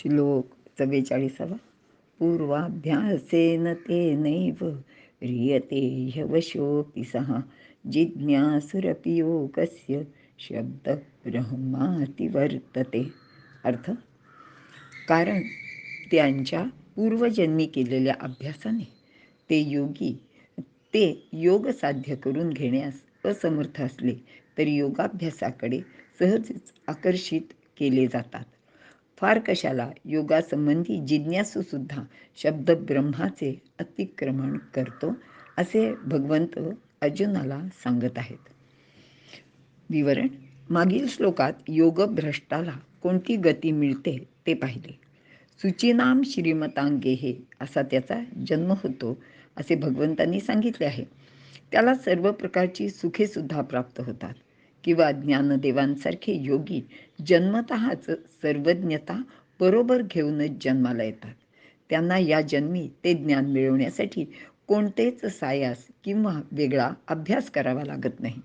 श्लोक 44. पूर्वाभ्यासेन तेनैव ह्रियते ह्यवशोऽपि सः जिज्ञासुरपि योगस्य शब्दब्रह्माति वर्तते. अर्थ, कारण त्यांच्या पूर्वजन्मी केलेल्या अभ्यासाने ते योग साध्य करून घेण्यास असमर्थ असले तरी योगाभ्यासाकडे सहजच आकर्षित केले जातात. फार कशाला योगासंबंधी जिज्ञासूसुद्धा शब्द ब्रह्माचे अतिक्रमण करतो, असे भगवंत अर्जुनाला सांगत आहेत. विवरण. मागील श्लोकात योगभ्रष्टाला कोणती गती मिळते ते पाहिले. सुचिनाम श्रीमतांगेहे असा त्याचा जन्म होतो असे भगवंतांनी सांगितले आहे. त्याला सर्व प्रकारची सुखेसुद्धा प्राप्त होतात. किंवा ज्ञानदेवांसारखे योगी जन्मतःच सर्वज्ञता बरोबर घेऊनच जन्माला येतात. त्यांना या जन्मी ते ज्ञान मिळवण्यासाठी कोणतेच सायास किंवा वेगळा अभ्यास करावा लागत नाही.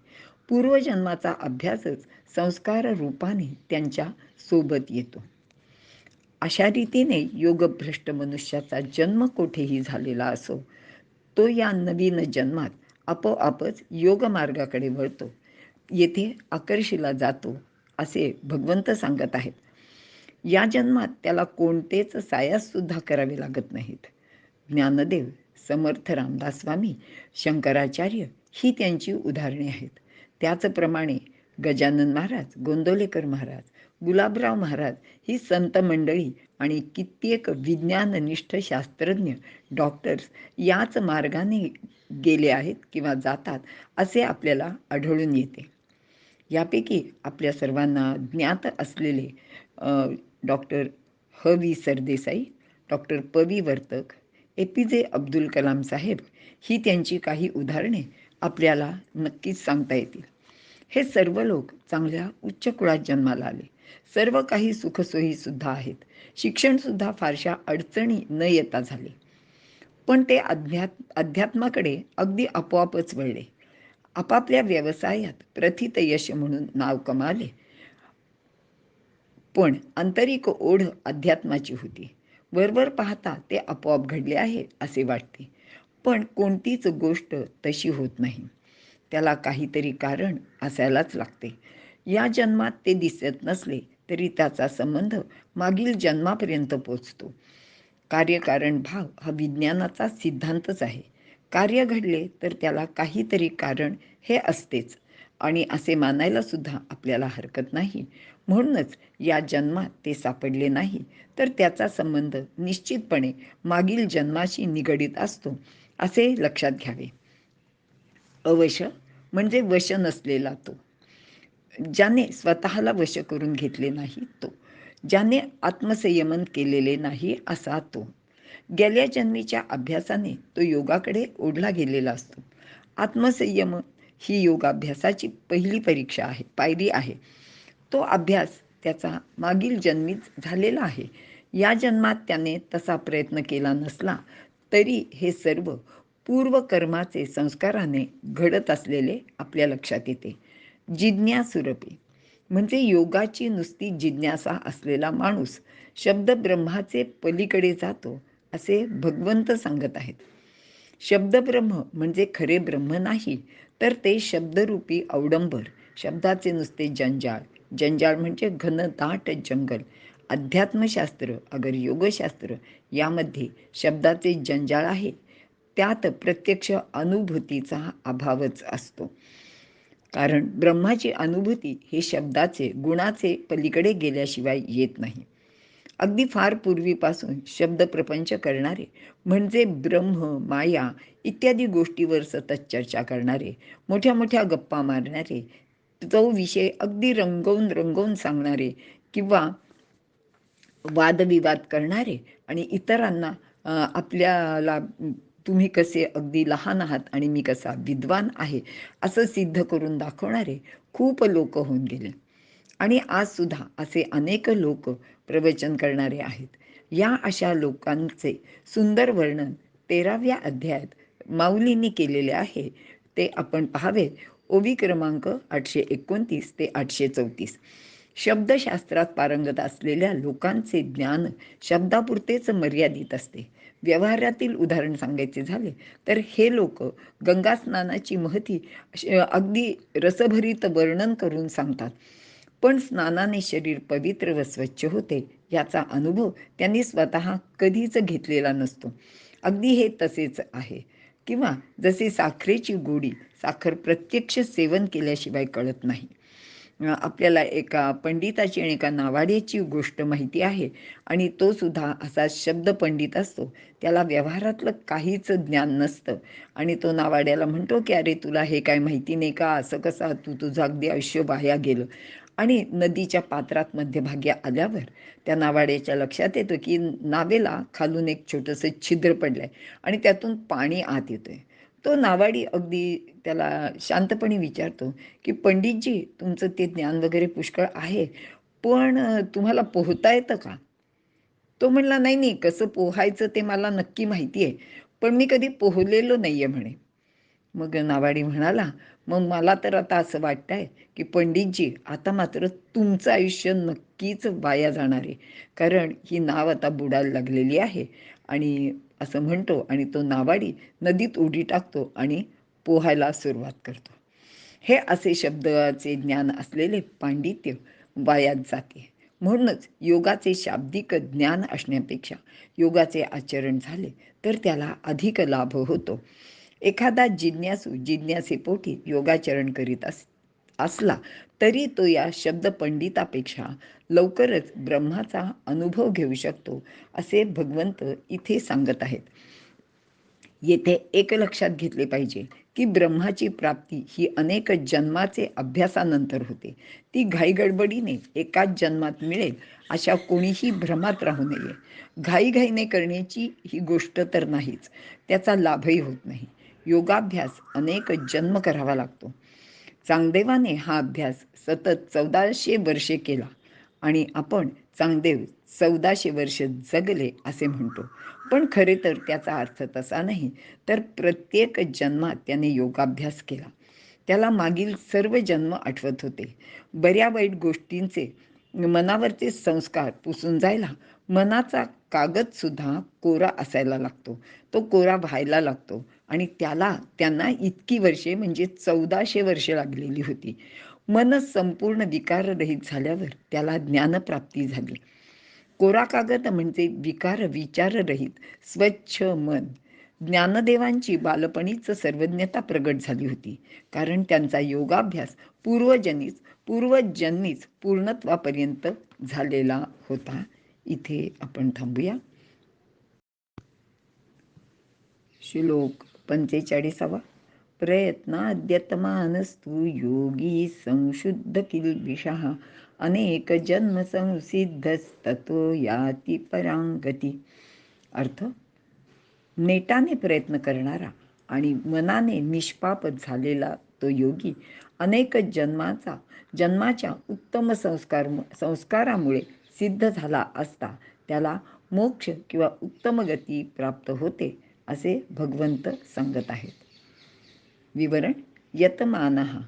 पूर्वजन्माचा अभ्यासच संस्कार रूपाने त्यांच्या सोबत येतो. अशा रीतीने योगभ्रष्ट मनुष्याचा जन्म कोठेही झालेला असो, तो या नवीन जन्मात आपोआपच योगमार्गाकडे वळतो, येथे आकर्षीला जातो, असे भगवंत सांगत आहेत. या जन्मात त्याला कोणतेच सायाससुद्धा करावे लागत नाहीत. ज्ञानदेव, समर्थ रामदास स्वामी, शंकराचार्य ही त्यांची उदाहरणे आहेत. त्याचप्रमाणे गजानन महाराज, गोंदवलेकर महाराज, गुलाबराव महाराज ही संत मंडळी आणि कित्येक विज्ञाननिष्ठ शास्त्रज्ञ, डॉक्टर्स याच मार्गाने गेले आहेत किंवा जातात असे आपल्याला आढळून येते. यापैकी आपल्या सर्वांना ज्ञात असलेले डॉक्टर ह.वी. सरदेसाई, डॉक्टर प.वी. वर्तक, ए.पी.जे. अब्दुल कलाम साहेब ही त्यांची काही उदाहरणे आपल्याला नक्कीच सांगता येतील. हे सर्व लोक चांगल्या उच्च कुळात जन्माला आले. सर्व काही सुखसोयीसुद्धा आहेत. शिक्षणसुद्धा फारशा अडचणी न येता झाले. पण ते अध्यात्माकडे अगदी आपोआपच वळले. आपापल्या व्यवसायात प्रथित यश म्हणून नाव कमावले. पण आंतरिक ओढ अध्यात्माची होती. वरवर पाहता ते आपोआप घडले आहे असे वाटते. पण कोणतीच गोष्ट तशी होत नाही. त्याला काहीतरी कारण असायलाच लागते. या जन्मात ते दिसत नसले तरी त्याचा संबंध मागील जन्मापर्यंत पोचतो. कार्यकारण भाव हा विज्ञानाचा सिद्धांतच आहे. कार्य घडले तर त्याला काहीतरी कारण हे असतेच आणि असे मानायला सुद्धा आपल्याला हरकत नाही. म्हणूनच या जन्मात ते सापडले नाही तर त्याचा संबंध निश्चितपणे मागील जन्माशी निगडीत असतो असे लक्षात घ्यावे. अवश म्हणजे वश नसलेला तो, ज्याने स्वतःला वश करून घेतले नाही तो, ज्याने आत्मसंयमन केलेले नाही असा तो. गेल्या जन्मीच्या अभ्यासाने तो योगाकडे ओढला गेलेला असतो. आत्मसंयम ही योगाभ्यासाची पहिली परीक्षा आहे, पायरी आहे. तो अभ्यास त्याचा मागील जन्मीच झालेला आहे. या जन्मात त्याने तसा प्रयत्न केला नसला तरी हे सर्व पूर्वकर्माचे संस्काराने घडत असलेले आपल्या लक्षात येते. जिज्ञासुरपी म्हणजे योगाची नुसती जिज्ञासा असलेला माणूस शब्द ब्रह्माचे पलीकडे जातो असे भगवंत सांगत आहेत. शब्दब्रह्म म्हणजे खरे ब्रह्म नाही तर ते शब्दरूपी अवडंबर, शब्दाचे नुसते जंजाळ. जंजाळ म्हणजे घनदाट जंगल. अध्यात्मशास्त्र अगर योगशास्त्र यामध्ये शब्दाचे जंजाळ आहे. त्यात प्रत्यक्ष अनुभूतीचा अभावच असतो. कारण ब्रह्माची अनुभूती हे शब्दाचे, गुणाचे पलीकडे गेल्याशिवाय येत नाही. अगदी फार पूर्वीपासून शब्दप्रपंच करणारे म्हणजे ब्रह्म, माया इत्यादी गोष्टीवर सतत चर्चा करणारे, मोठ्या मोठ्या गप्पा मारणारे, तो विषय अगदी रंगवून रंगवून सांगणारे किंवा वादविवाद करणारे आणि इतरांना आपल्याला तुम्ही कसे अगदी लहान आहात आणि मी कसा विद्वान आहे असं सिद्ध करून दाखवणारे खूप लोक होऊन गेले. आणि आजसुद्धा असे अनेक लोक प्रवचन करणारे आहेत. या अशा लोकांचे सुंदर वर्णन 13व्या अध्यायात माऊलींनी केलेले आहे. ते आपण पाहावे. ओवी क्रमांक 829 ते 834. शब्दशास्त्रात पारंगत असलेल्या लोकांचे ज्ञान शब्दापुरतेच मर्यादित असते. व्यवहारातील उदाहरण सांगायचे झाले तर हे लोक गंगा स्नानाची महती अगदी रसभरीत वर्णन करून सांगतात. पण स्नानाने शरीर पवित्र व स्वच्छ होते याचा अनुभव त्यांनी स्वतः कधीच घेतलेला नसतो. अगदी हे तसेच आहे. किंवा जसे साखरेची गोडी साखर प्रत्यक्ष सेवन केल्याशिवाय कळत नाही. आपल्याला एका पंडिताची आणि एका नावाड्याची गोष्ट माहिती आहे आणि तो सुद्धा असा शब्द पंडित असतो. त्याला व्यवहारातलं काहीच ज्ञान नसतं आणि तो नावाड्याला म्हणतो की अरे तुला हे काय माहिती नाही का, असं कसं तुझं अगदी आयुष्य वाया गेलं. आणि नदीच्या पात्रात मध्यभागी आल्यावर त्या नावाड्याच्या लक्षात येतं की नावेला खालून एक छोटंसं छिद्र पडलंय आणि त्यातून पाणी आत येतोय. तो नावाडी अगदी त्याला शांतपणे विचारतो की पंडितजी, तुमचं ते ज्ञान वगैरे पुष्कळ आहे, पण तुम्हाला पोहता येतं का? तो म्हणला, नाही नाही, कसं पोहायचं ते मला नक्की माहिती आहे, पण मी कधी पोहलेलो नाही आहे म्हणे. मग नावाडी म्हणाला, मग मला तर आता असं वाटतंय की पंडितजी, आता मात्र तुमचं आयुष्य नक्कीच वाया जाणार आहे, कारण ही नाव आता बुडायला लागलेली आहे. आणि असं म्हणतो आणि तो नावाडी नदीत उडी टाकतो आणि पोहायला सुरुवात करतो. हे असे शब्दाचे ज्ञान असलेले पांडित्य वायात जाते. म्हणूनच योगाचे शाब्दिक ज्ञान असण्यापेक्षा योगाचे आचरण झाले तर त्याला अधिक लाभ होतो. एखादा जिज्ञासू जिज्ञासेपोटी योगाचरण करीत असला तरी तो या शब्द पंडितापेक्षा लवकरच ब्रह्माचा अनुभव घेऊ शकतो, असे भगवंत इथे सांगत आहेत. येथे एक लक्षात घेतले पाहिजे की ब्रह्माची प्राप्ती ही अनेक जन्माचे अभ्यासानंतर होते. ती घाईगडबडीने एकाच जन्मात मिळेल अशा कोणीही भ्रमात राहू नये. घाईघाईने करण्याची ही गोष्ट तर नाहीच, त्याचा लाभही होत नाही. योगाभ्यास अनेक जन्म करावा लागतो. चांगदेवाने हा अभ्यास सतत 1400 वर्षे केला आणि आपण चांगदेव 1400 वर्ष जगले असे म्हणतो. पण खरे तर त्याचा अर्थ तसा नाही, तर प्रत्येक जन्मात त्याने योगाभ्यास केला. त्याला मागील सर्व जन्म आठवत होते. बऱ्या वाईट गोष्टींचे मनावरचे संस्कार पुसून जायला मनाचा कागदसुद्धा कोरा असायला लागतो. तो कोरा व्हायला लागतो आणि त्यांना इतकी वर्षे म्हणजे 1400 वर्षे लागलेली होती. मन संपूर्ण विकाररहित झाल्यावर त्याला ज्ञानप्राप्ती झाली. कोरा कागद म्हणजे विकार विचाररहित स्वच्छ मन. ज्ञानदेवांची बालपणीच सर्वज्ञता प्रगट झाली होती, कारण त्यांचा योगाभ्यास पूर्वजन्मीच पूर्णत्वापर्यंत झालेला होता. इथे आपण थांबूया. श्लोक 45. प्रयत्नाद्यतमानस्तु योगी संशुद्ध किल्बिषः अनेक जन्म संसिद्धस्ततो याति परांगती. अर्थ, नेटाने प्रयत्न करणारा आणि मनाने निष्पाप झालेला तो योगी अनेक जन्माच्या उत्तम संस्कारामुळे सिद्ध झाला असता त्याला मोक्ष किंवा उत्तम गती प्राप्त होते, असे भगवंत सांगत आहेत. विवरण: यतमानः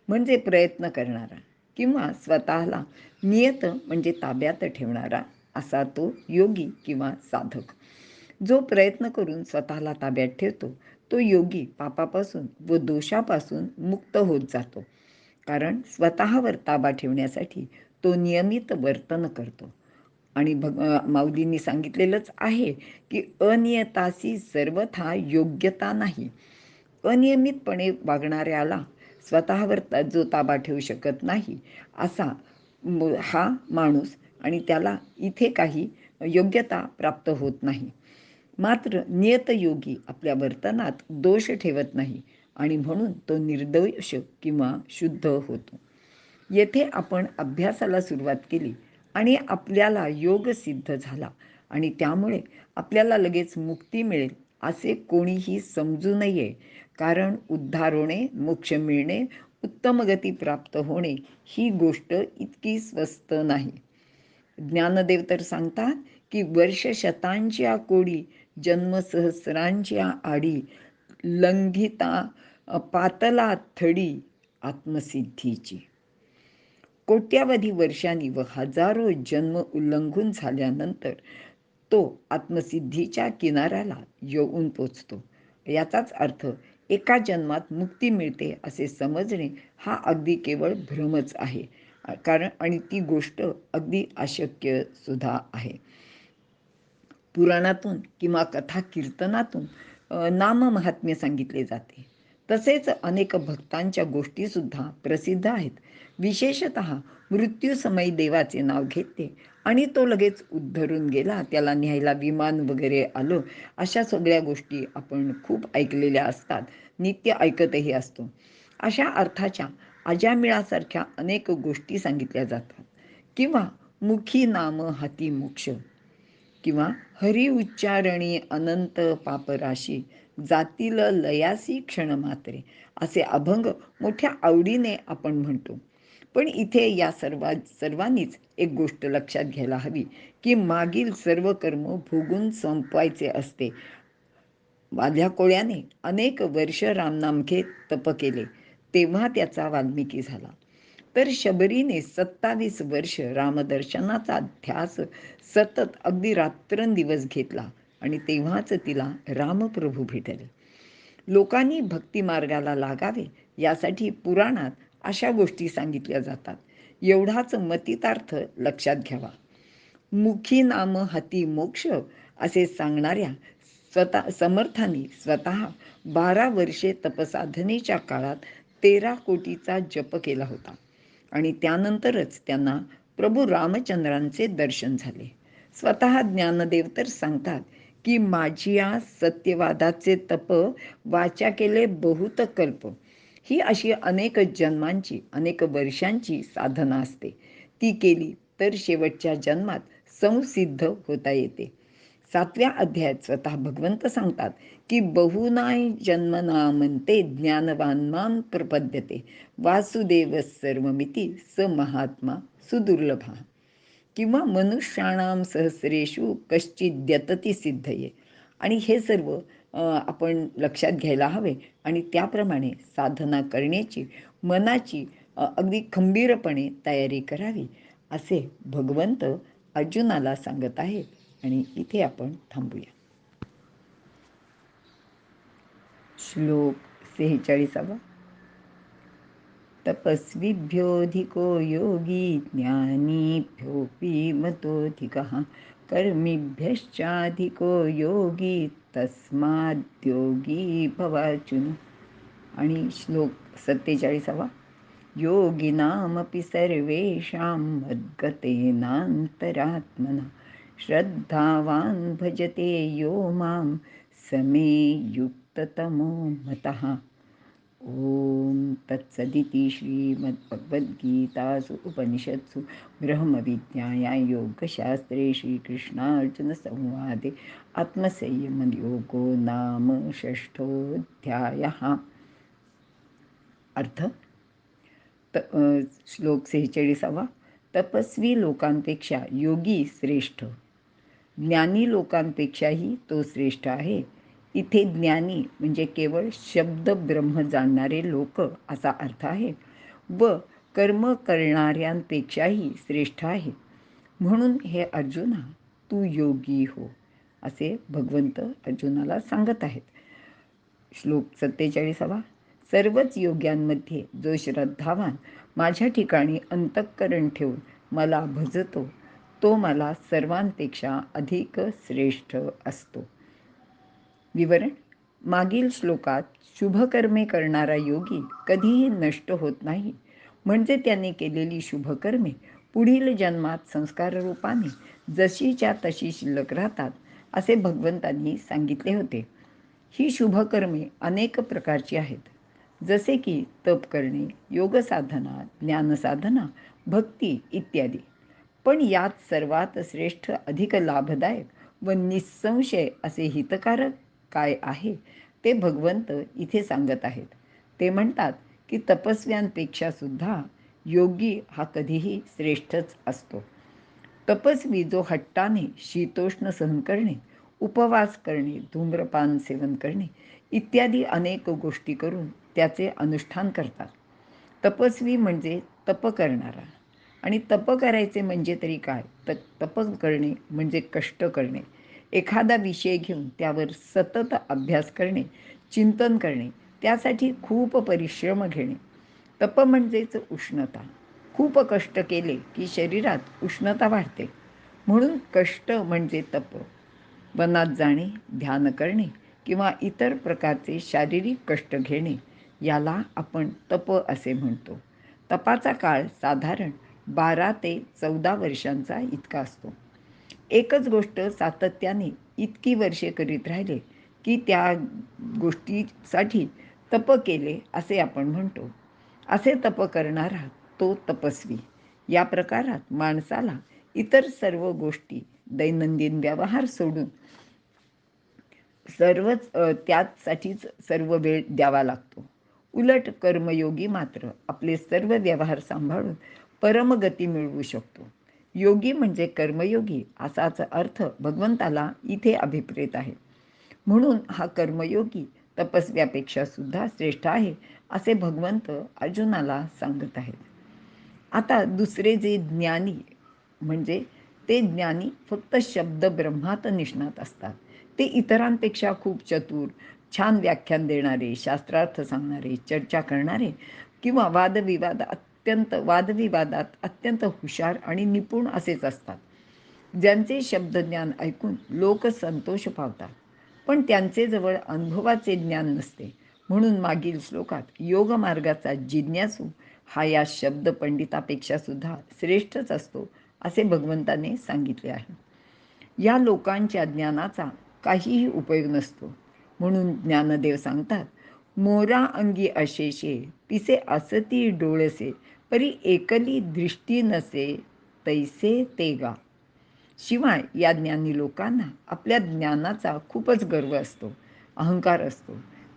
म्हणजे प्रयत्न करणारा किंवा स्वतःला नियत म्हणजे ताब्यात ठेवणारा असा तो योगी किंवा साधक. जो प्रयत्न करून स्वतःला ताब्यात ठेवतो तो योगी पापापासून व दोषापासून मुक्त होत जातो, कारण स्वतःवर ताबा ठेवण्यासाठी तो नियमित वर्तन करतो. आणि माऊलींनी सांगितलेलंच आहे की अनियतासी सर्वथा योग्यता नाही. अनियमितपणे वागणाऱ्याला स्वतःवर जो ताबा ठेवू शकत नाही असा हा माणूस, आणि त्याला इथे काही योग्यता प्राप्त होत नाही. मात्र नियतयोगी आपल्या वर्तनात दोष ठेवत नाही आणि म्हणून तो निर्दोष किंवा शुद्ध होतो. येथे आपण अभ्यासाला सुरुवात केली आणि आपल्याला योग सिद्ध झाला आणि त्यामुळे आपल्याला लगेच मुक्ती मिळेल असे कोणीही समजू नये, कारण उद्धार होणे, मोक्ष मिळणे, उत्तम गती प्राप्त होणे ही गोष्ट इतकी स्वस्त नाही. ज्ञानदेव तर सांगतात की वर्ष शतांच्या कोडी, जन्मसहस्रांच्या आडी, लंघिता पातला थडी आत्मसिद्धीची. कोट्यावधी वर्षांनी व हजारो जन्म उल्लंघून झाल्यानंतर तो आत्मसिद्धीच्या किनाऱ्याला येऊन पोचतो. याचाच अर्थ एका जन्मात मुक्ती मिळते असे समजणे हा अगदी केवळ भ्रमच आहे. कारण आणि ती गोष्ट अगदी अशक्य सुद्धा आहे. पुराणातून किंवा कथा कीर्तनातून नाममहात्म्य सांगितले जाते. तसेच अनेक भक्तांच्या गोष्टीसुद्धा प्रसिद्ध आहेत. विशेषतः मृत्यूसमयी देवाचे नाव घेतले आणि तो लगेच उद्धरून गेला, त्याला न्यायला विमान वगैरे आलं, अशा सगळ्या गोष्टी आपण खूप ऐकलेल्या असतात, नित्य ऐकतही असतो. अशा अर्थाच्या अजामिळासारख्या अनेक गोष्टी सांगितल्या जातात. किंवा मुखी नाम हाती मोक्ष, किंवा हरी उच्चारणी अनंत पापराशी, जातील लयासी क्षण मात्रे, असे अभंग मोठ्या आवडीने आपण म्हणतो. पण इथे या सर्वांनीच एक गोष्ट लक्षात घ्यायला हवी की मागील सर्व कर्म भोगून संपवायचे असते. वाध्या कोळ्याने अनेक वर्ष रामनाम घेत तप केले, तेव्हा त्याचा वाल्मिकी झाला. तर शबरीने 27 वर्ष रामदर्शनाचा ध्यास सतत अगदी रात्रंदिवस घेतला आणि तेव्हाच तिला रामप्रभू भेटले. लोकांनी भक्ती मार्गाला लागावे यासाठी पुराणात अशा गोष्टी सांगितल्या जातात. एवढाच मतितार्थ लक्षात घ्यावा. मुखी नाम हाती मोक्ष असे सांगणाऱ्या समर्थांनी स्वतः 12 वर्षे तपसाधनेच्या काळात 13 कोटीचा जप केला होता आणि त्यानंतरच त्यांना प्रभू रामचंद्रांचे दर्शन झाले. स्वतः ज्ञानदेव तर सांगतात की माझिया सत्यवादाचे तप वाचा केले बहुत कल्प. ही अशी अनेक जन्मांची, अनेक वर्षांची साधना असते. ती केली तर शेवटच्या जन्मात संसिद्ध होता येते. 7व्या अध्यायात स्वतः भगवंत सांगतात की बहुनाय जन्मना म्हणते ज्ञानवान माम प्रपद्यते, वासुदेव सर्वमिती स महात्मा सुदुर्लभा. किंवा मनुष्याणाम सहस्रेषु कश्चिद्यतती सिद्धये. आणि हे सर्व आपण लक्षात घ्यायला हवे आणि त्याप्रमाणे साधना करण्याची मनाची अगदी खंबीरपणे तयारी करावी, असे भगवंत अर्जुनाला सांगत आहेत. आणि इथे आपण थांबूया. श्लोक 46. तपस्विभ्योऽधिको योगी ज्ञानीभ्योऽपि मतोऽधिकः कर्मिभ्यश्चाधिको योगी तस्माद्योगी भवार्जुन. आणि श्लोक 47. योगिनामपि सर्वेषां मद्गतेनान्तरात्मना श्रद्धावान् भजते यो मां समे युक्ततमो मतः. ओम तत्सदिति श्रीमद्भगवद्गीतासु उपनिषत्सु ब्रह्मविद्यायां योगशास्त्रे श्रीकृष्णार्जुनसंवादे आत्मसंयमयोगो नाम 6. अर्थ. श्लोक 46. तपस्वी लोकांपेक्षा योगी श्रेष्ठ, ज्ञानी लोकांपेक्षाही तो श्रेष्ठ आहे. इथे ज्ञानी म्हणजे केवळ शब्द ब्रह्म जाणणारे लोक असा अर्थ आहे व कर्म करणाऱ्यांपेक्षाही श्रेष्ठ आहे. म्हणून हे अर्जुना, तू योगी हो, असे भगवंत अर्जुनाला सांगत आहेत. श्लोक 47. सर्वच योग्यांमध्ये जो श्रद्धावान माझ्या ठिकाणी अंतःकरण ठेवून मला भजतो तो मला सर्वांपेक्षा अधिक श्रेष्ठ असतो. विवरण. मागील श्लोकात शुभकर्मे करणारा योगी कधीही नष्ट होत नाही, म्हणजे त्यांनी केलेली शुभकर्मे पुढील जन्मात संस्कार रूपाने जशीच्या तशी शिल्लक राहतात असे भगवंतांनी सांगितले होते. ही शुभकर्मे अनेक प्रकारची आहेत, जसे की तप करणे, योगसाधना, ज्ञानसाधना, भक्ती इत्यादी. पण यात सर्वात श्रेष्ठ, अधिक लाभदायक व निसंशय असे हितकारक काय आहे ते भगवंत इथे सांगत आहेत. ते म्हणतात की तपस्व्यांपेक्षा सुद्धा योगी हा कधीही श्रेष्ठच असतो. तपस्वी जो हट्टाने शीतोष्ण सहन करणे, उपवास करणे, धूम्रपान सेवन करणे इत्यादी अनेक गोष्टी करून त्याचे अनुष्ठान करतात. तपस्वी म्हणजे तप करणारा. आणि तप करायचे म्हणजे तरी काय? तर तप करणे म्हणजे कष्ट करणे. एखादा विषय घेऊन त्यावर सतत अभ्यास करणे, चिंतन करणे, त्यासाठी खूप परिश्रम घेणे. तप म्हणजेच उष्णता. खूप कष्ट केले की शरीरात उष्णता वाढते. म्हणून कष्ट म्हणजे तप. वनात जाणे, ध्यान करणे किंवा इतर प्रकारचे शारीरिक कष्ट घेणे याला आपण तप असे म्हणतो. तपाचा काळ साधारण 12 ते 14 वर्षांचा इतका असतो. एकच गोष्ट सातत्याने इतकी वर्षे करीत राहिले की त्या गोष्टीसाठी तप केले असे आपण म्हणतो. असे तप करणारा तो तपस्वी. या प्रकारात माणसाला इतर सर्व गोष्टी, दैनंदिन व्यवहार सोडून त्याचसाठीच सर्व वेळ द्यावा लागतो. उलट कर्मयोगी मात्र आपले सर्व व्यवहार सांभाळून परमगती मिळवू शकतो. योगी म्हणजे कर्मयोगी असाच अर्थ भगवंताला इथे अभिप्रेत आहे. म्हणून हा कर्मयोगी तपस्व्यापेक्षा सुद्धा श्रेष्ठ आहे असे भगवंत अर्जुनाला सांगत आहेत. आता दुसरे जे ज्ञानी म्हणजे ते ज्ञानी फक्त शब्द ब्रह्मात निष्णात असतात. ते इतरांपेक्षा खूप चतुर, छान व्याख्यान देणारे, शास्त्रार्थ सांगणारे, चर्चा करणारे किंवा वादविवादात अत्यंत हुशार आणि निपुण असेच असतात. ज्यांचे शब्दज्ञान ऐकून लोक संतोष पावतात, पण त्यांचे जवळ अनुभवाचे ज्ञान नसते. म्हणून मागील श्लोकात योग मार्गाचा जिज्ञासू हा या शब्द पंडितापेक्षा सुद्धा श्रेष्ठच असतो असे भगवंताने सांगितले आहे. या लोकांच्या ज्ञानाचा काहीही उपयोग नसतो. म्हणून ज्ञानदेव सांगतात, मोरा अंगी अशेषे पिसे असती डोळसे, परी एकली दृष्टी नसे तैसे ते गा. शिवाय या ज्ञानी लोकांना आपल्या ज्ञानाचा खूपच गर्व असतो, अहंकार असतो.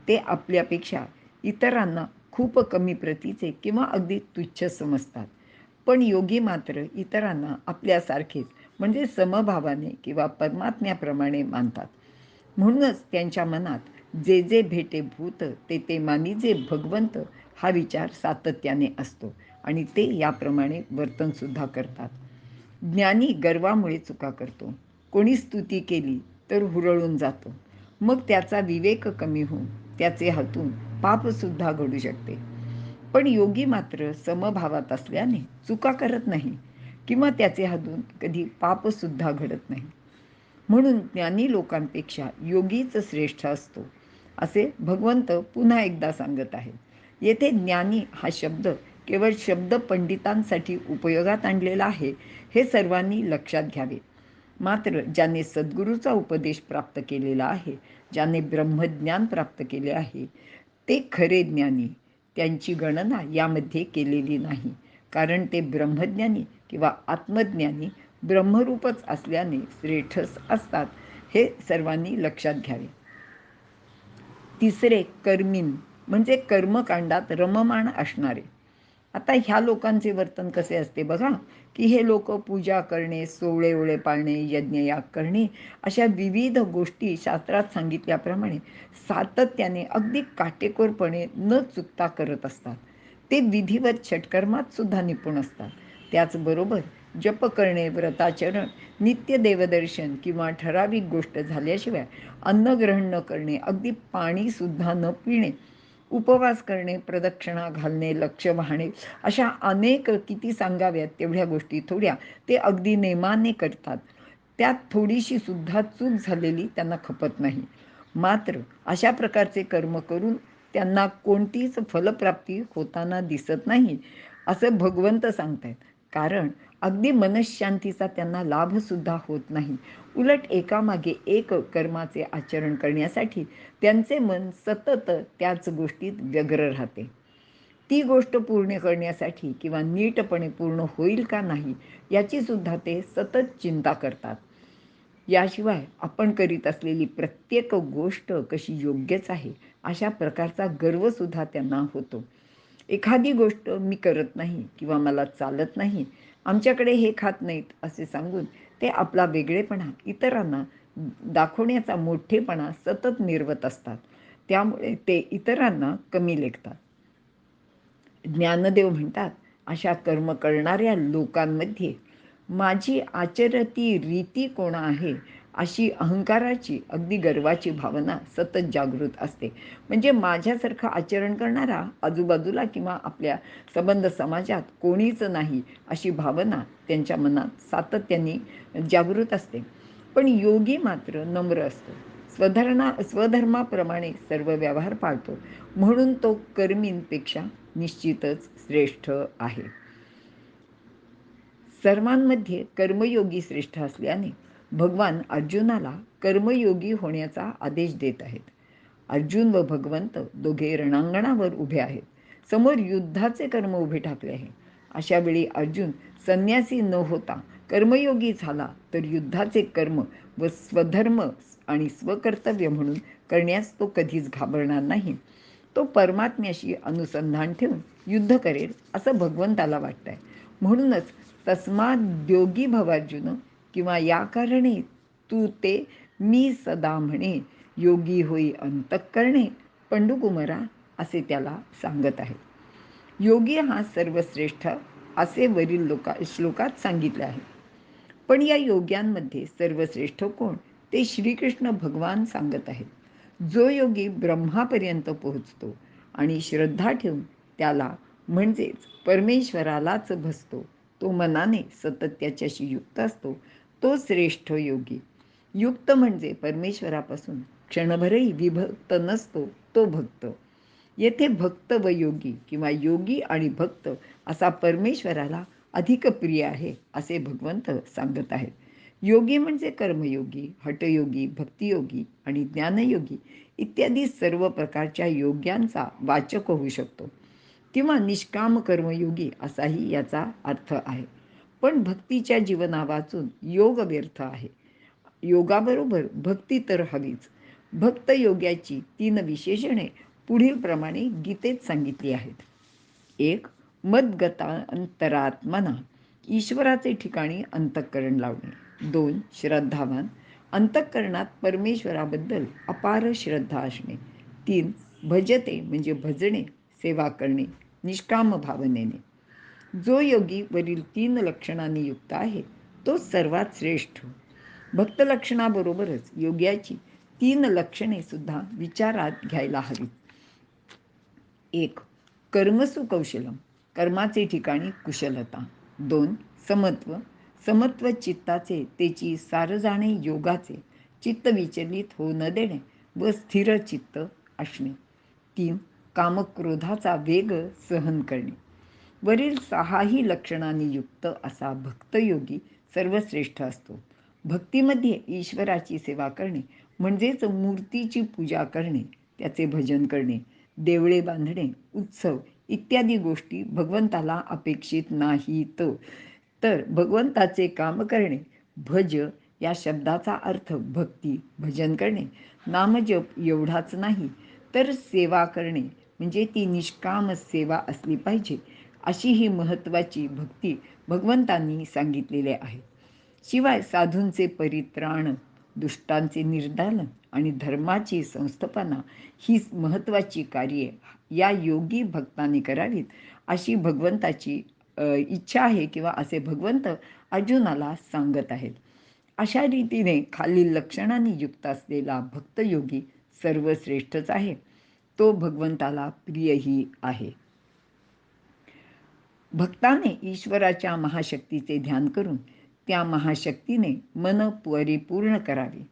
ते आपल्यापेक्षा इतरांना खूप कमी प्रतीचे किंवा अगदी तुच्छ समजतात. पण योगी मात्र इतरांना आपल्यासारखेच म्हणजे समभावाने किंवा परमात्म्याप्रमाणे मानतात. म्हणूनच त्यांच्या मनात जे जे भेटे भूत ते ते मानिजे भगवंत हा विचार सातत्याने असतो आणि ते याप्रमाणे वर्तनसुद्धा करतात. ज्ञानी गर्वामुळे चुका करतो. कोणी स्तुती केली तर हुरळून जातो. मग त्याचा विवेक कमी होऊन त्याचे हातून पापसुद्धा घडू शकते. पण योगी मात्र समभावात असल्याने चुका करत नाही किंवा त्याचे हातून कधी पापसुद्धा घडत नाही. म्हणून ज्ञानी लोकांपेक्षा योगीच श्रेष्ठ असतो असे भगवंत पुन्हा एकदा सांगत आहेत. येथे ज्ञानी हा शब्द केवळ शब्द पंडितांसाठी उपयोगात आणलेला आहे हे सर्वांनी लक्षात घ्यावे. मात्र ज्याने सद्गुरूचा उपदेश प्राप्त केलेला आहे, ज्याने ब्रह्मज्ञान प्राप्त केले आहे, ते खरे ज्ञानी. त्यांची गणना यामध्ये केलेली नाही, कारण ते ब्रह्मज्ञानी किंवा आत्मज्ञानी ब्रह्मरूपच असल्याने श्रेष्ठच असतात हे सर्वांनी लक्षात घ्यावे. तिसरे कर्मीन म्हणजे कर्मकांडात रममाण असणारे. आता ह्या लोकांचे वर्तन कसे असते बघा, की हे लोक पूजा करणे, सोवळे ओळे पाळणे, यज्ञयाग करणे अशा विविध गोष्टी शास्त्रात सांगितल्याप्रमाणे सातत्याने अगदी काटेकोरपणे न चुकता करत असतात. ते विधिवत षटकर्मात सुद्धा निपुण असतात. त्याचबरोबर जप करणे, व्रताचरण, नित्य देवदर्शन किंवा ठराविक गोष्ट झाल्याशिवाय अन्न ग्रहण न करणे, अगदी पाणीसुद्धा न पिणे, उपवास करणे, प्रदक्षिणा घालणे, लक्ष वाहणे अशा अनेक किती सांगाव्यात तेवढ्या गोष्टी थोड्या ते अगदी नेमाने करतात. त्यात थोडीशी सुद्धा चूक झालेली त्यांना खपत नाही. मात्र अशा प्रकारचे कर्म करून त्यांना कोणतीच फलप्राप्ती होताना दिसत नाही असं भगवंत सांगतायत. कारण अगदी मनःशांतीचा त्यांना लाभसुद्धा होत नाही. उलट एकामागे एक कर्माचे आचरण करण्यासाठी त्यांचे मन सतत त्याच गोष्टीत व्यग्र राहते. ती गोष्ट पूर्ण करण्यासाठी किंवा नीटपणे पूर्ण होईल का नाही याची सुद्धा ते सतत चिंता करतात. याशिवाय आपण करीत असलेली प्रत्येक गोष्ट कशी योग्यच आहे अशा प्रकारचा गर्वसुद्धा त्यांना होतो. एखादी गोष्ट मी करत नाही किंवा मला चालत नाही, आमच्याकडे हे खात नाहीत असे सांगून ते आपला वेगळेपणा इतरांना दाखवण्याचा मोठेपणा सतत मिरवत असतात. त्यामुळे ते इतरांना कमी लेखतात. ज्ञानदेव म्हणतात, अशा कर्म करणाऱ्या लोकांमध्ये माझी आचरती रीती कोण आहे अशी अहंकाराची, अगदी गर्वाची भावना सतत जागृत असते. म्हणजे माझ्यासारखं आचरण करणारा आजूबाजूला किंवा आपल्या संबंध समाजात कोणीच नाही अशी भावना त्यांच्या मनात सातत्याने जागृत असते. पण योगी मात्र नम्र असतो. स्वधर्माप्रमाणे सर्व व्यवहार पाळतो, म्हणून तो कर्मींपेक्षा निश्चितच श्रेष्ठ आहे. सर्वांमध्ये कर्मयोगी श्रेष्ठ असल्याने भगवान अर्जुनाला कर्मयोगी होण्याचा आदेश देत आहेत. अर्जुन व भगवंत दोघे रणांगणावर उभे आहेत. समोर युद्धाचे कर्म उभे ठाकले आहे. अशा वेळी अर्जुन संन्यासी न होता कर्मयोगी झाला तर युद्धाचे कर्म व स्वधर्म आणि स्वकर्तव्य म्हणून करण्यास तो कधीच घाबरणार नाही. तो परमात्म्याशी अनुसंधान ठेवून युद्ध करेल असं भगवंताला वाटतंय. म्हणूनच तस्माद्योगी भवार्जुन, किंवा या कारणे तू ते मी सदा म्हणे योगी होई अंतःकरणे पंडुकुमारा असे त्याला सांगत आहे. योगी हा सर्वश्रेष्ठ असे वरील श्लोकात सांगितले आहे. पण या योग्यांमध्ये सर्वश्रेष्ठ कोण ते श्रीकृष्ण भगवान सांगत आहेत. जो योगी ब्रह्मापर्यंत पोहोचतो आणि श्रद्धा ठेवून त्याला म्हणजेच परमेश्वरालाच भजतो, तो मनाने सतत त्याच्याशी युक्त असतो, तो श्रेष्ठ योगी. युक्त म्हणजे परमेश्वरापासून क्षणभरही विभक्त नसतो, तो भक्त. येथे भक्त व योगी किंवा योगी आणि भक्त असा परमेश्वराला अधिक प्रिय आहे असे भगवंत सांगत आहेत. योगी म्हणजे कर्मयोगी, हठयोगी, भक्तियोगी आणि ज्ञानयोगी इत्यादी सर्व प्रकारच्या योग्यांचा वाचक होऊ शकतो, किंवा निष्काम कर्मयोगी असाही याचा अर्थ आहे. पण भक्तीच्या जीवना वाचून योग व्यर्थ आहे. योगाबरोबर भक्ती तर हवीच. भक्त योग्याची 3 विशेषणे पुढील प्रमाणे गीतेत सांगितली आहेत. 1. मद्गता अंतरात्मना, ईश्वराचे ठिकाणी अंतःकरण लावणे. 2. श्रद्धावान, अंतःकरणात परमेश्वराबद्दल अपार श्रद्धा असणे. 3. भजते म्हणजे भजणे, सेवा करणे निष्काम भावनेने. जो योगी वरील 3 लक्षणांनी युक्त आहे तो सर्वात श्रेष्ठ. भक्त लक्षणाबरोबरच योग्याची 3 लक्षणे सुद्धा विचारात घ्यायला हवीत. 1. कर्मसु कौशलम, कर्माचे ठिकाणी कुशलता. 2. समत्व, समत्व चित्ताचे तेची सार जाणे योगाचे, चित्त विचलित होऊ न देणे व स्थिर चित्त असणे. 3. कामक्रोधाचा वेग सहन करणे. वरील 6ही लक्षणांनी युक्त असा भक्तयोगी सर्वश्रेष्ठ असतो. भक्तीमध्ये ईश्वराची सेवा करणे म्हणजेच मूर्तीची पूजा करणे, त्याचे भजन करणे, देवळे बांधणे, उत्सव इत्यादी गोष्टी भगवंताला अपेक्षित नाहीत. तर भगवंताचे काम करणे, भज या शब्दाचा अर्थ भक्ती, भजन करणे, नामजप एवढाच नाही तर सेवा करणे म्हणजे ती निष्काम सेवा असली पाहिजे, अशी ही महत्त्वाची भक्ती भगवंतांनी सांगितलेली आहे. शिवाय साधूंचे परित्राण, दुष्टांचे निर्दालन आणि धर्माची संस्थापना ही महत्त्वाची कार्ये या योगी भक्तांनी करावीत अशी भगवंताची इच्छा आहे, किंवा असे भगवंत अर्जुनाला सांगत आहेत. अशा रीतीने खालील लक्षणांनी युक्त असलेला भक्तयोगी सर्वश्रेष्ठच आहे. तो भगवंताला प्रियही आहे. भक्ताने ईश्वराच्या महाशक्तीचे ध्यान करून त्या महाशक्तीने मन परिपूर्ण करावे.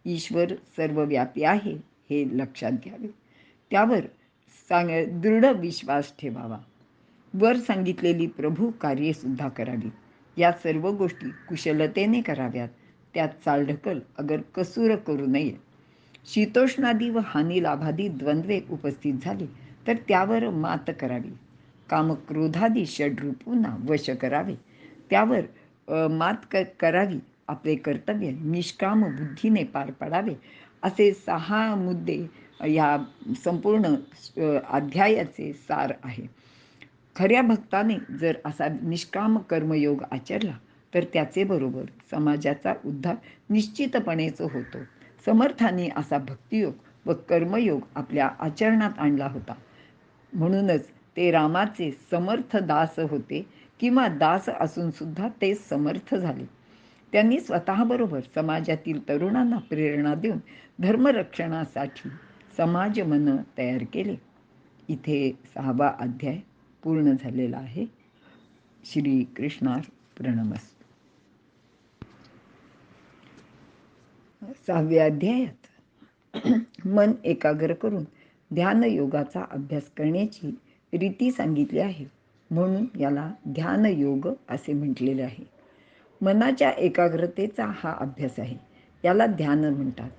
ईश्वर सर्वव्यापी आहे हे लक्षात घ्यावे. त्यावर दृढ विश्वास ठेवावा. वर सांगितलेली प्रभू कार्यसुद्धा करावी. या सर्व गोष्टी कुशलतेने कराव्यात. त्यात चालढकल अगर कसूर करू नये. शीतोष्णादी व हानी लाभादी द्वंद्वे उपस्थित झाली तर त्यावर मात करावी. कामक्रोधादी षड्रूपूंना वश करावे, त्यावर मात करावी. आपले कर्तव्य निष्काम बुद्धीने पार पाडावे. असे 6 मुद्दे या संपूर्ण अध्यायाचे सार आहे. खऱ्या भक्ताने जर असा निष्काम कर्मयोग आचरला तर त्याचे बरोबर समाजाचा उद्धार निश्चितपणेच होतो. समर्थांनी असा भक्तियोग व कर्मयोग आपल्या आचरणात आणला होता. म्हणूनच ते रामाचे समर्थ दास होते किंवा दास असून सुद्धा ते समर्थ झाले. त्यांनी स्वतःबरोबर समाजातील तरुणांना प्रेरणा देऊन धर्मरक्षणासाठी समाज मन तयार केले. इथे 6वा अध्याय पूर्ण झालेला आहे. श्री कृष्णार्पणमस्तु. 6व्या अध्यायात मन एकाग्र करून ध्यान योगाचा अभ्यास करण्याची रीती सांगितली आहे. म्हणून याला ध्यान योग असे म्हटलेले आहे. मनाच्या एकाग्रतेचा हा अभ्यास आहे. याला ध्यान म्हणतात.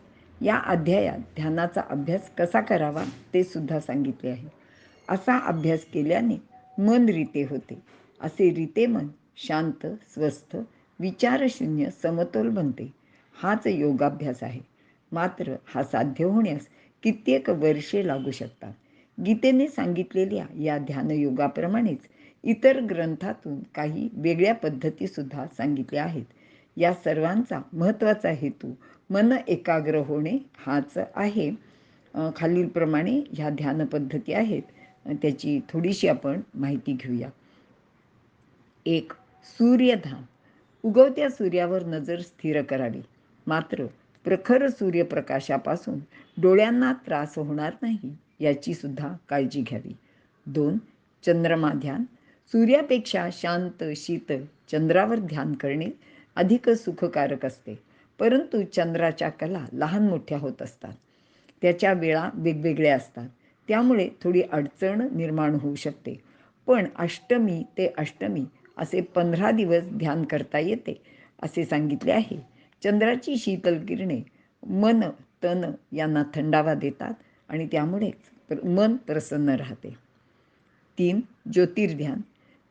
या अध्यायात ध्यानाचा अभ्यास कसा करावा ते सुद्धा सांगितले आहे. असा अभ्यास केल्याने मन रिते होते. असे रिते मन शांत, स्वस्थ, विचारशून्य, समतोल बनते. हाच योगाभ्यास आहे. मात्र हा साध्य होण्यास कित्येक वर्षे लागू शकतात. गीतेने सांगितलेल्या या ध्यानयोगाप्रमाणेच इतर ग्रंथातून काही वेगळ्या पद्धती सुद्धा सांगितल्या आहेत. या सर्वांचा महत्त्वाचा हेतू मन एकाग्र होणे हाच आहे. खालीलप्रमाणे ह्या ध्यान पद्धती आहेत. त्याची थोडीशी आपण माहिती घेऊया. 1. सूर्यध्यान. उगवत्या सूर्यावर नजर स्थिर करावी. मात्र प्रखर सूर्यप्रकाशापासून डोळ्यांना त्रास होणार नाही याची सुद्धा काळजी घ्यावी. 2. चंद्रमा ध्यान. सूर्यापेक्षा शांत, शीतल चंद्रावर ध्यान करणे अधिक सुखकारक असते. परंतु चंद्राच्या कला लहान मोठ्या होत असतात. त्याच्या वेळा वेगवेगळ्या असतात. त्यामुळे थोडी अडचण निर्माण होऊ शकते. पण अष्टमी ते अष्टमी असे 15 दिवस ध्यान करता येते असे सांगितले आहे. चंद्राची शीतल किरणे मन, तन यांना थंडावा देतात आणि त्यामुळेच मन प्रसन्न राहते. 3. ज्योतिर्ध्यान.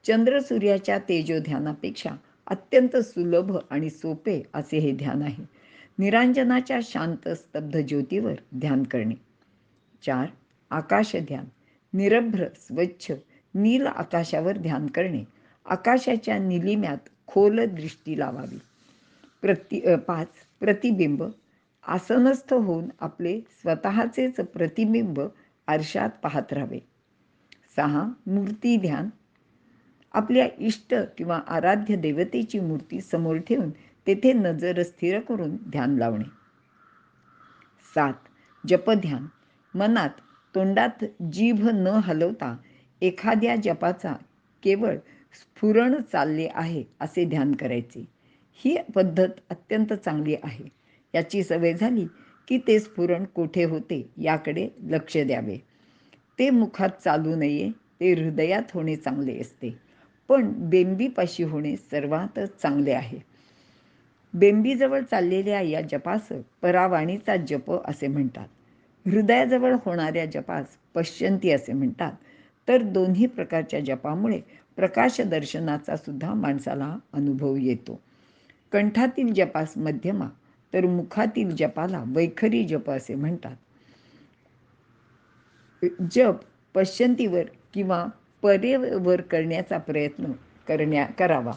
चंद्र सूर्याच्या तेजोध्यानापेक्षा अत्यंत सुलभ आणि सोपे असे हे ध्यान आहे. निरांजनाच्या शांत स्तब्ध ज्योतीवर ध्यान करणे. 4. आकाश ध्यान. निरभ्र, स्वच्छ, नील आकाशावर ध्यान करणे. आकाशाच्या निलिम्यात खोल दृष्टी लावावी. 5. प्रतिबिंब. आसनस्थ होऊन आपले स्वतःचेच प्रतिबिंब आरशात पाहत राहावे. 6. मूर्ती ध्यान. आपल्या इष्ट किंवा आराध्य देवतेची मूर्ती समोर ठेवून तेथे नजर स्थिर करून ध्यान लावणे. 7. जपध्यान. मनात, तोंडात जीभ न हलवता एखाद्या जपाचा केवळ स्फुरण चालले आहे असे ध्यान करायचे. ही पद्धत अत्यंत चांगली आहे. याची सवय झाली की ते स्फुरण कोठे होते याकडे लक्ष द्यावे. ते मुखात चालू नये, ते हृदयात होणे चांगले असते. पण बेंबीपाशी होणे सर्वात चांगले आहे. बेंबीजवळ चाललेल्या या जपास परावाणीचा जप असे म्हणतात. हृदयाजवळ होणाऱ्या जपास पश्यंती असे म्हणतात. तर दोन्ही प्रकारच्या जपामुळे प्रकाश दर्शनाचा सुद्धा माणसाला अनुभव येतो. कंठातील जपास मध्यमा तर मुखातील जपाला वैखरी जप असे म्हणतात. जप पश्यंतीवर किंवा परेवर करण्याचा प्रयत्न करावा.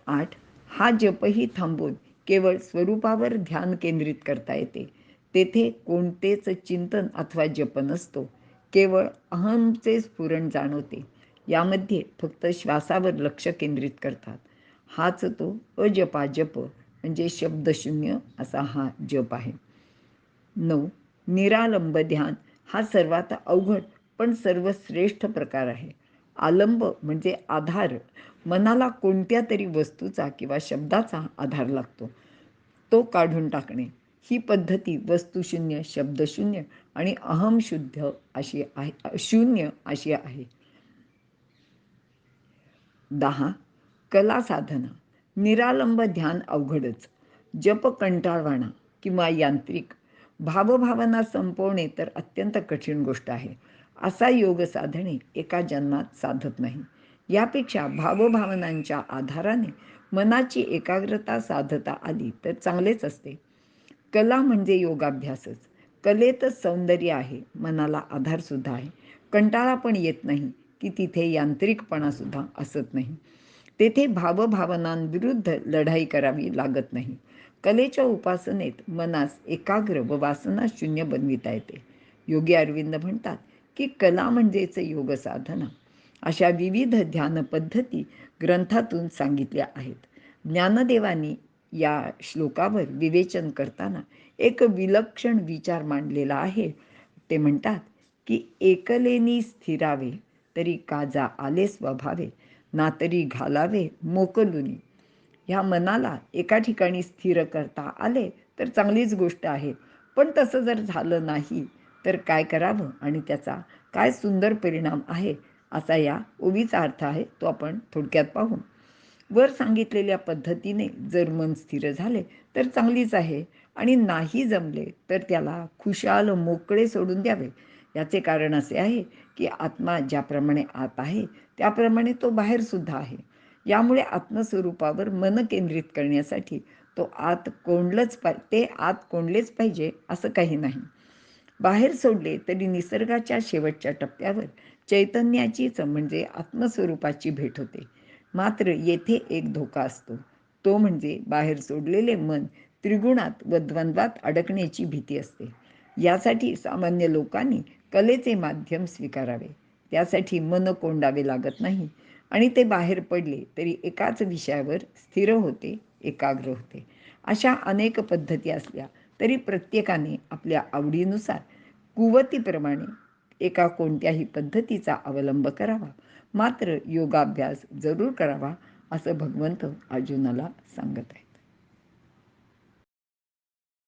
8. हा जपही थांबून केवळ स्वरूपावर ध्यान केंद्रित करता येते. तेथे कोणतेच चिंतन अथवा जप नसतो. केवळ अहमचे स्फुरण जाणवते. यामध्ये फक्त श्वासावर लक्ष केंद्रित करतात. हाच तो अजपा जप म्हणजे शब्दशून्य असा हा जप आहे. 9. निरालंब ध्यान. हा सर्वात अवघड पण सर्वश्रेष्ठ प्रकार आहे. आलंब म्हणजे आधार. मनाला कोणत्या तरी वस्तूचा किंवा शब्दाचा आधार लागतो, तो काढून टाकणे. ही पद्धती वस्तुशून्य, शब्दशून्य आणि अहमशुद्ध अशी आहे, शून्य अशी आहे. 10. कला साधना. निरालंब ध्यान अवघडच, जप कंटाळवाणा किंवा यांत्रिक, भावभावना संपवणे तर अत्यंत कठीण गोष्ट आहे. असा योग साधणे एका जन्मात साधत नाही. यापेक्षा भावभावनांच्या आधाराने मनाची एकाग्रता साधता आली तर चांगलेच असते. कला म्हणजे योगाभ्यासच. कलेतच सौंदर्य आहे, मनाला आधारसुद्धा आहे. कंटाळा पण येत नाही की तिथे यांत्रिकपणासुद्धा असत नाही. तेथे भावभावनांविरुद्ध लढाई करावी लागत नाही. कलेच्या उपासनेत मनास एकाग्र व वासना शून्य बनविता येते. योगी अरविंद म्हणतात की कला म्हणजेच योग साधना. अशा विविध ध्यान पद्धती ग्रंथातून सांगितल्या आहेत. ज्ञानदेवानी या श्लोकावर विवेचन करताना एक विलक्षण विचार मांडलेला आहे. ते म्हणतात की एकलेनी स्थिरावे तरी काजा आले स्वभावे, ना तरी घालावे मोकलुनी. ह्या मनाला एका ठिकाणी स्थिर करता आले तर चांगलीच गोष्ट आहे, पण तसं जर झालं नाही तर काय करावं आणि त्याचा काय सुंदर परिणाम आहे, असा या ओवीचा अर्थ आहे. तो आपण थोडक्यात पाहू. वर सांगितलेल्या पद्धतीने जर मन स्थिर झाले तर चांगलीच आहे, आणि नाही जमले तर त्याला खुशाल मोकळे सोडून द्यावे. याचे कारण असे आहे की आत्मा ज्याप्रमाणे आत आहे त्याप्रमाणे तो बाहेर सुद्धा आहे. यामुळे आत्मस्वरूपावर मन केंद्रित करण्यासाठी ते आत कोंडलेच पाहिजे असं काही नाही. बाहेर सोडले तरी निसर्गाच्या शेवटच्या टप्प्यावर चैतन्याचीच म्हणजे आत्मस्वरूपाची भेट होते. मात्र येथे एक धोका असतो. तो म्हणजे बाहेर सोडलेले मन त्रिगुणात व द्वंद्वात अडकण्याची भीती असते. यासाठी सामान्य लोकांनी कलेचे माध्यम स्वीकारावे. त्यासाठी मन कोंडावे लागत नाही आणि ते बाहेर पडले तरी एकाच विषयावर स्थिर होते, एकाग्र होते. अशा अनेक पद्धती असल्या तरी प्रत्येकाने आपल्या आवडीनुसार कुवतीप्रमाणे एका कोणत्याही पद्धतीचा अवलंब करावा. मात्र योगाभ्यास जरूर करावा असं भगवंत अर्जुनाला सांगत आहे.